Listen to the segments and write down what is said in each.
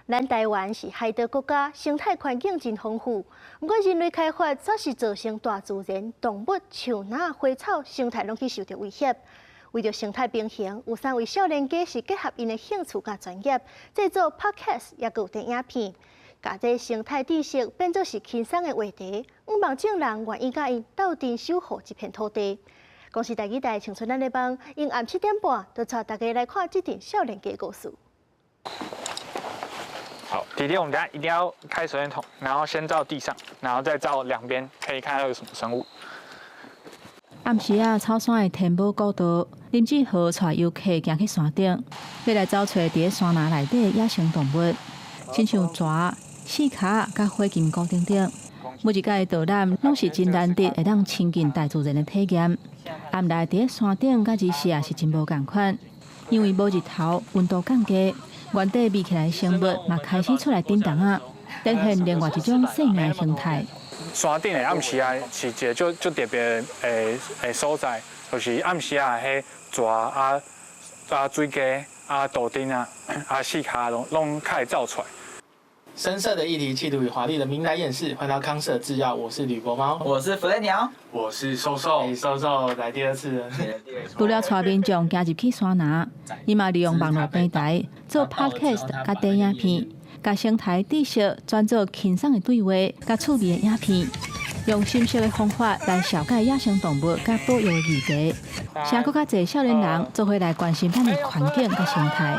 咱台湾是海岛国家，生态环境真丰富。不过人类开发则是造成大自然、动物、树蛙、花草生态拢去受到威胁。为着生态平衡，有3位少年家是结合因的兴趣甲专业，制作 podcast 也有电影片，把这生态知识变作是轻松的话题。望众人愿意甲因斗阵守护一片土地。公视第2台青春咱的帮，因暗7点半就带大家来看这段少年家的故事。好，弟弟，我们等下一定要开手电筒，然后先照地上，然后再照两边，可以看到有什么生物。暗时啊，草山的天宝古道，林志豪带游客行去山顶，要来找找伫山林内底野生动物，亲像蛇、四脚甲火金菇等等。每一届导览拢是真难得，会当亲近大自然的体验。暗内伫山顶甲日时也是真无共款，因为无日头，温度降低，原地密起来的生物嘛开始出来叮当啊，呈现另外一种生命的形态。山顶的暗时啊，是一个就特别的所在，就是暗时啊，迄蛇水鸡豆丁四脚拢开始造出来。深色的议题，气度与华丽的名来演示，欢迎到康舍制药，我是吕伯猫，我是弗雷鸟，我是瘦瘦，瘦瘦来第2次了。除了带民众行入去山林，伊嘛利用网络平台做 podcast 甲电影片，甲生态知识转做轻松的对话，甲趣味的影片，用深色的方法来了解野生动物甲保育的议题，请更较侪少年人做伙来关心咱的环境甲生态。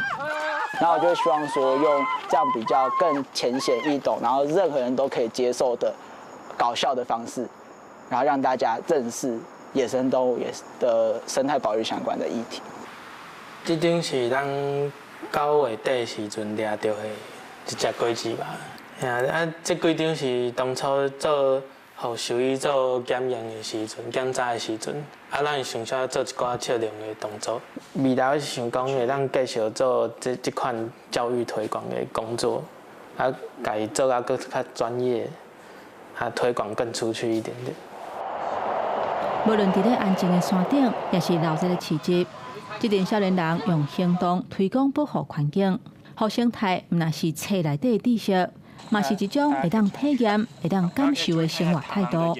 然后我就希望说，用这样比较更浅显易懂，然后任何人都可以接受的搞笑的方式，然后让大家认识野生动物的生态保育相关的议题。这顶是咱9月底时阵抓到的一只龟子吧。这几张是当初做互兽医做检验的时阵、检查的时阵，咱想说做一寡测量的动作。未来是想讲会当继续做这款教育推广的工作，家己做更较专业，推广更出去一点点。无论伫咧安静的山顶，也是闹热的市集，这群少年人用行动推广保护环境，互生态毋若是册内底的知识。嘛是一种会当体验、会当感受的生活态度。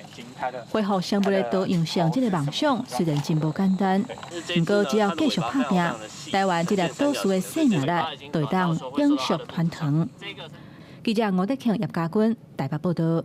恢复生物的多样性，这个梦想虽然真无简单，不过只要继续打拼，台湾这粒岛屿的生命力就会当永续传承。记者吴德庆、叶家军台北报道。